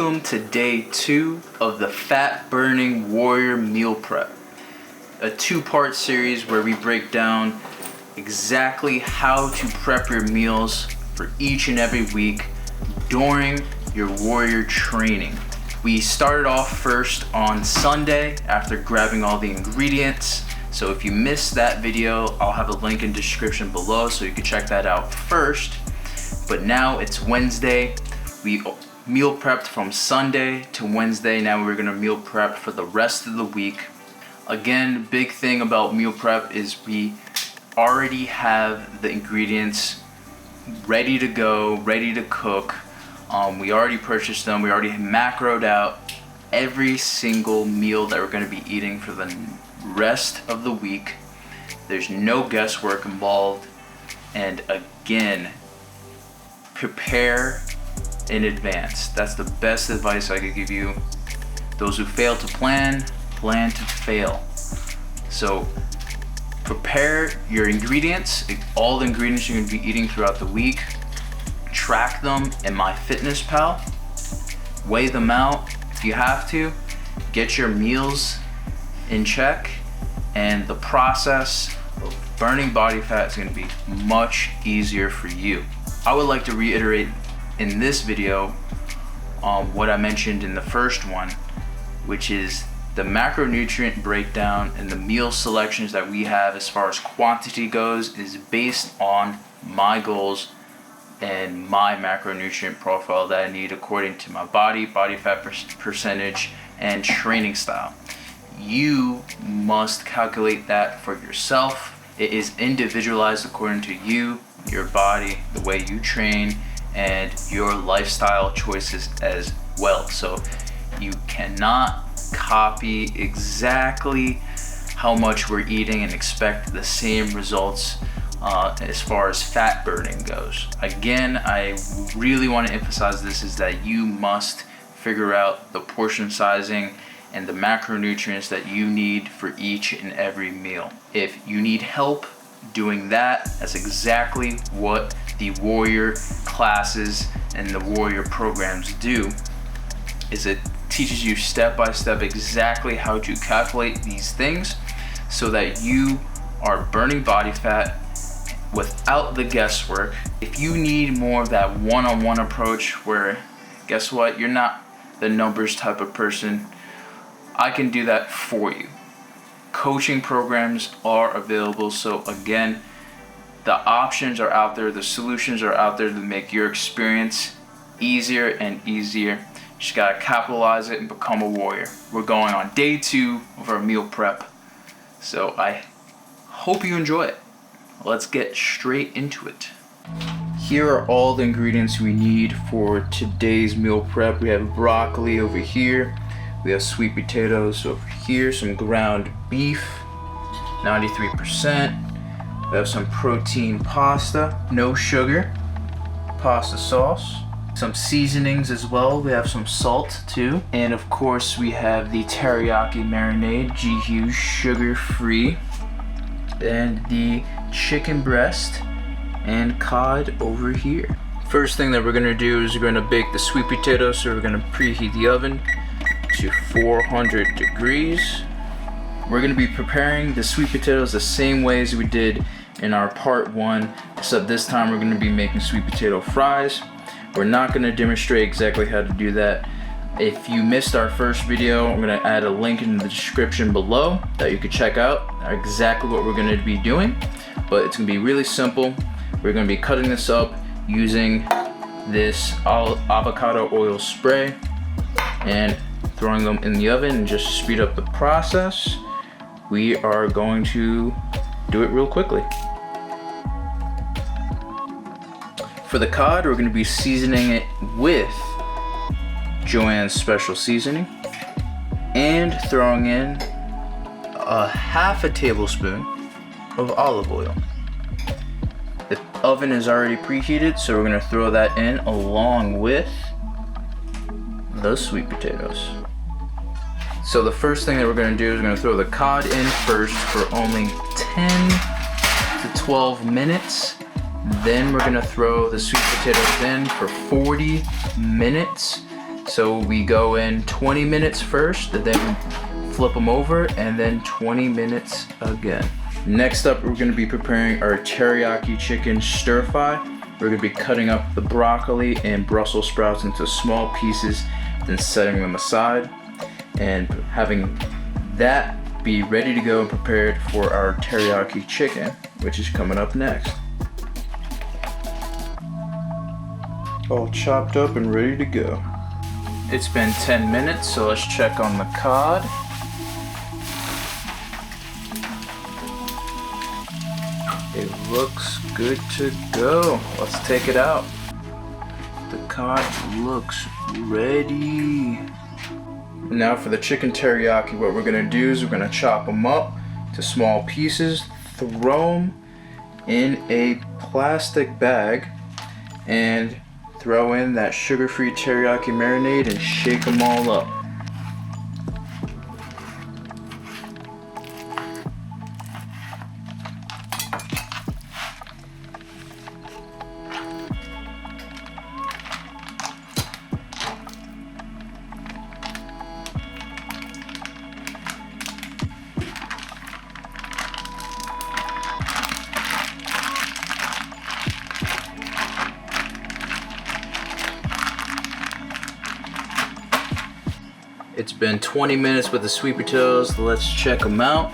Welcome to day 2 of the Fat Burning Warrior Meal Prep, a 2-part series where we break down exactly how to prep your meals for each and every week during your warrior training. We started off first on Sunday after grabbing all the ingredients. So if you missed that video, I'll have a link in the description below so you can check that out first. But now it's Wednesday. We meal prepped from Sunday to Wednesday. Now we're gonna meal prep for the rest of the week. Again, big thing about meal prep is we already have the ingredients ready to go, ready to cook. We already purchased them. We already macroed out every single meal that we're gonna be eating for the rest of the week. There's no guesswork involved. And again, prepare in advance. That's the best advice I could give you. Those who fail to plan, plan to fail. So prepare your ingredients, all the ingredients you're gonna be eating throughout the week. Track them in MyFitnessPal. Weigh them out if you have to. Get your meals in check, and the process of burning body fat is gonna be much easier for you. I would like to reiterate in this video what I mentioned in the first one, which is the macronutrient breakdown and the meal selections that we have as far as quantity goes is based on my goals and my macronutrient profile that I need according to my body fat percentage, and training style. You must calculate that for yourself. It is individualized according to you, your body, the way you train, and your lifestyle choices as well. So you cannot copy exactly how much we're eating and expect the same results as far as fat burning goes. Again, I really want to emphasize this is that you must figure out the portion sizing and the macronutrients that you need for each and every meal. If you need help doing that, that's exactly what the warrior classes and the warrior programs do. Is it teaches you step by step exactly how to calculate these things so that you are burning body fat without the guesswork. If you need more of that one-on-one approach where, guess what, you're not the numbers type of person, I can do that for you. Coaching programs are available. So again, the options are out there, the solutions are out there to make your experience easier and easier. You just gotta capitalize it and become a warrior. We're going on day 2 of our meal prep. So I hope you enjoy it. Let's get straight into it. Here are all the ingredients we need for today's meal prep. We have broccoli over here. We have sweet potatoes over here, some ground beef, 93%. We have some protein pasta, no sugar, pasta sauce, some seasonings as well. We have some salt too. And of course we have the teriyaki marinade, GQ sugar-free, and the chicken breast and cod over here. First thing that we're gonna do is we're gonna bake the sweet potatoes. So we're gonna preheat the oven to 400 degrees. We're gonna be preparing the sweet potatoes the same way as we did in our part 1, except this time we're gonna be making sweet potato fries. We're not gonna demonstrate exactly how to do that. If you missed our first video, I'm gonna add a link in the description below that you could check out exactly what we're gonna be doing. But it's gonna be really simple. We're gonna be cutting this up using this avocado oil spray and throwing them in the oven, and just to speed up the process, we are going to do it real quickly. For the cod, we're going to be seasoning it with Joann's special seasoning and throwing in a half a tablespoon of olive oil. The oven is already preheated, so we're going to throw that in along with the sweet potatoes. So the first thing that we're going to do is we're going to throw the cod in first for only 10 to 12 minutes. Then we're going to throw the sweet potatoes in for 40 minutes. So we go in 20 minutes first, and then flip them over, and then 20 minutes again. Next up, we're gonna be preparing our teriyaki chicken stir fry. We're gonna be cutting up the broccoli and Brussels sprouts into small pieces, then setting them aside, and having that be ready to go and prepared for our teriyaki chicken, which is coming up next. All chopped up and ready to go. It's been 10 minutes, so let's check on the cod. It looks good to go. Let's take it out. The cod looks ready. Now for the chicken teriyaki, what we're gonna do is we're gonna chop them up to small pieces, throw them in a plastic bag, and throw in that sugar-free teriyaki marinade and shake them all up. It's been 20 minutes with the sweet potatoes. Let's check them out.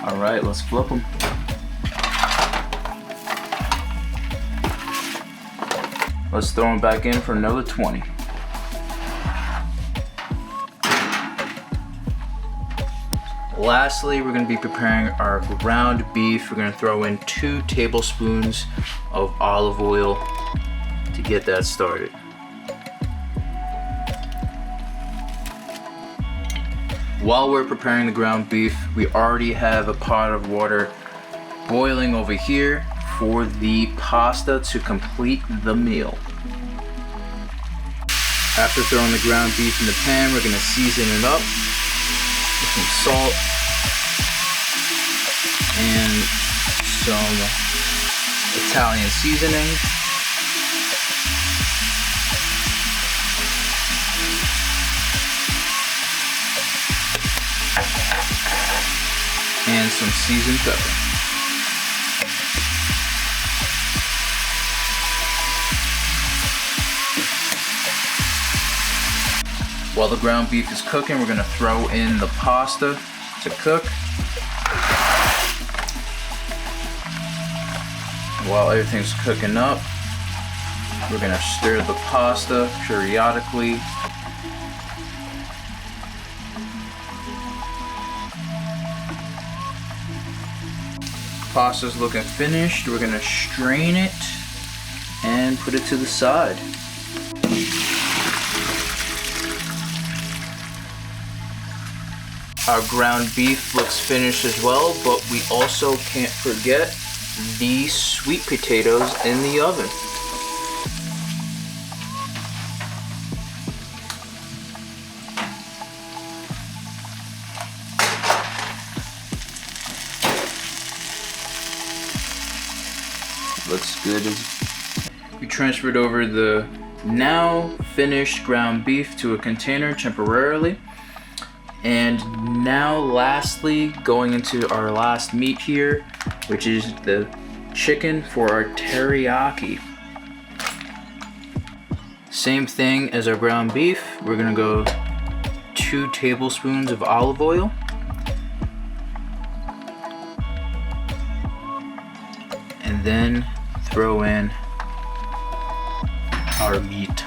All right, let's flip them. Let's throw them back in for another 20. Lastly, we're going to be preparing our ground beef. We're going to throw in 2 tablespoons of olive oil to get that started. While we're preparing the ground beef, we already have a pot of water boiling over here for the pasta to complete the meal. After throwing the ground beef in the pan, we're going to season it up with some salt and some Italian seasoning. And some seasoned pepper. While the ground beef is cooking, we're going to throw in the pasta to cook. While everything's cooking up, we're going to stir the pasta periodically. Pasta's looking finished. We're going to strain it and put it to the side. Our ground beef looks finished as well, but we also can't forget the sweet potatoes in the oven. Looks good. We transferred over the now finished ground beef to a container temporarily. And now lastly, going into our last meat here, which is the chicken for our teriyaki. Same thing as our ground beef. We're gonna go 2 tablespoons of olive oil. And then throw in our meat.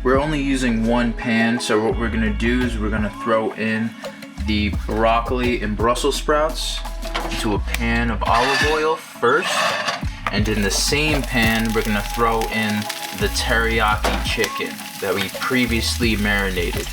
We're only using 1 pan, so what we're gonna do is we're gonna throw in the broccoli and Brussels sprouts into a pan of olive oil first, and in the same pan we're gonna throw in the teriyaki chicken that we previously marinated.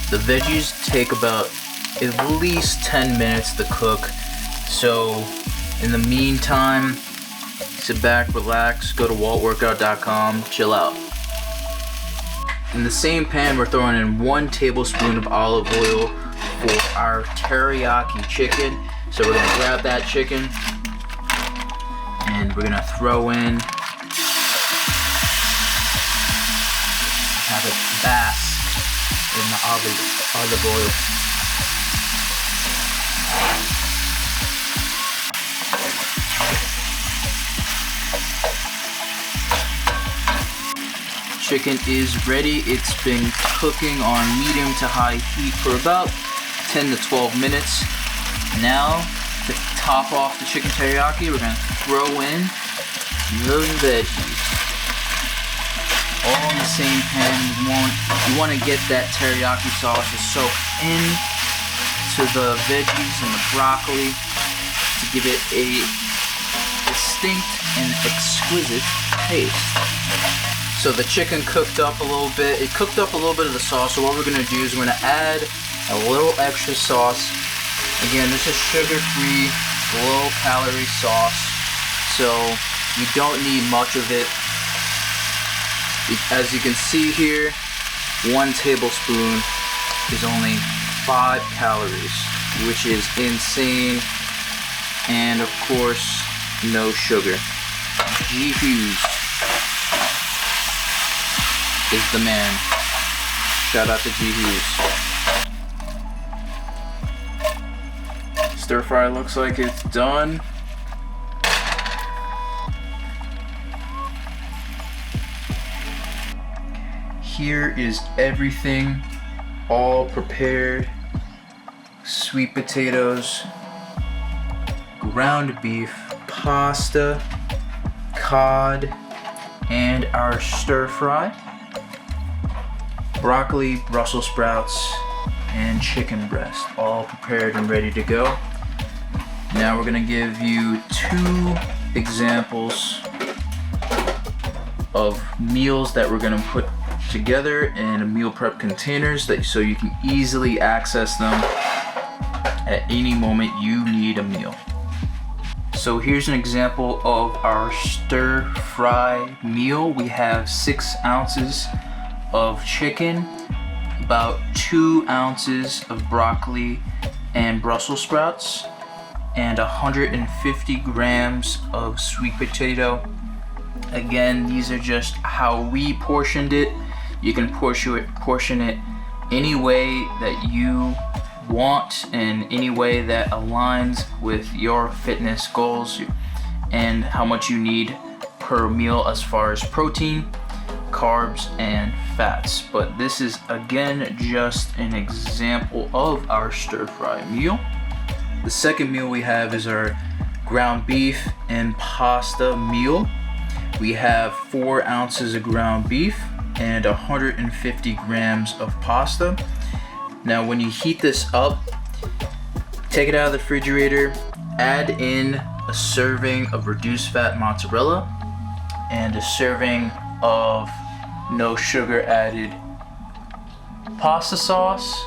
The veggies take about at least 10 minutes to cook, so in the meantime, sit back, relax, go to waltworkout.com, chill out. In the same pan, we're throwing in 1 tablespoon of olive oil for our teriyaki chicken. So we're gonna grab that chicken and we're gonna throw in, have it bask in the olive oil. Chicken is ready. It's been cooking on medium to high heat for about 10 to 12 minutes. Now, to top off the chicken teriyaki, we're gonna throw in the veggies. All in the same pan. You want to get that teriyaki sauce to soak in to the veggies and the broccoli to give it a distinct and exquisite taste. So the chicken cooked up a little bit. It cooked up a little bit of the sauce. So what we're gonna do is we're gonna add a little extra sauce. Again, this is sugar-free, low-calorie sauce. So you don't need much of it. As you can see here, 1 tablespoon is only 5 calories, which is insane. And of course, no sugar. G. Hughes is the man. Shout out to G. Hughes. Stir fry looks like it's done. Here is everything all prepared. Sweet potatoes, ground beef, pasta, cod, and our stir fry. Broccoli, Brussels sprouts, and chicken breast, all prepared and ready to go. Now we're gonna give you 2 examples of meals that we're gonna put together in meal prep containers so you can easily access them at any moment you need a meal. So here's an example of our stir fry meal. We have 6 ounces of chicken, about 2 ounces of broccoli and Brussels sprouts, and 150 grams of sweet potato. Again, these are just how we portioned it. You can portion it any way that you want and any way that aligns with your fitness goals and how much you need per meal as far as protein, carbs, and fats. But this is again just an example of our stir fry meal. The second meal we have is our ground beef and pasta meal. We have 4 ounces of ground beef and 150 grams of pasta. Now when you heat this up, take it out of the refrigerator, add in a serving of reduced fat mozzarella and a serving of no sugar added pasta sauce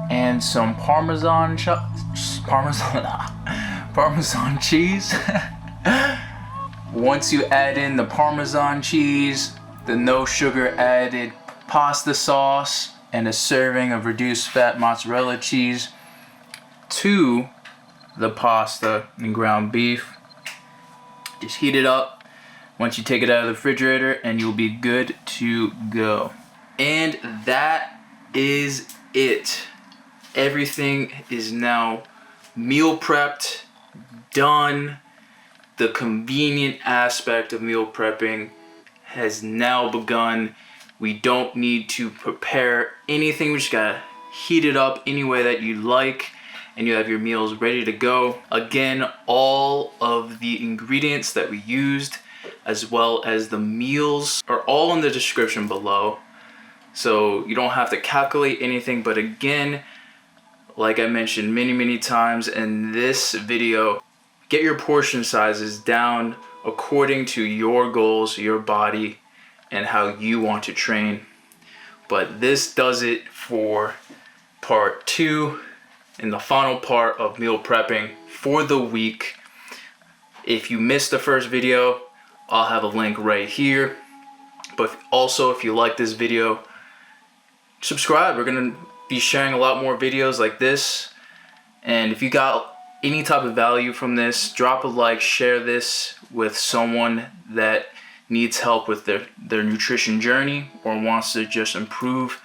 and some Parmesan cheese. Once you add in the Parmesan cheese, the no sugar added pasta sauce, and a serving of reduced fat mozzarella cheese to the pasta and ground beef, just heat it up once you take it out of the refrigerator and you'll be good to go. And that is it. Everything is now meal prepped, done. The convenient aspect of meal prepping has now begun. We don't need to prepare anything. We just gotta heat it up any way that you like and you have your meals ready to go. Again, all of the ingredients that we used as well as the meals are all in the description below. So you don't have to calculate anything, but again, like I mentioned many times in this video, get your portion sizes down according to your goals, your body, and how you want to train. But this does it for part 2 and the final part of meal prepping for the week. If you missed the first video, I'll have a link right here. But also, if you like this video, subscribe. We're gonna be sharing a lot more videos like this. And if you got any type of value from this, drop a like, share this with someone that needs help with their nutrition journey or wants to just improve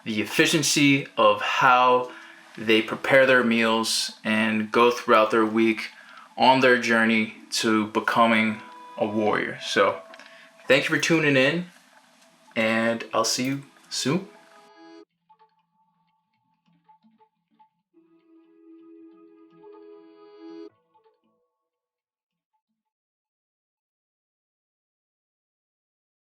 the efficiency of how they prepare their meals and go throughout their week on their journey to becoming a warrior. So thank you for tuning in, and I'll see you soon.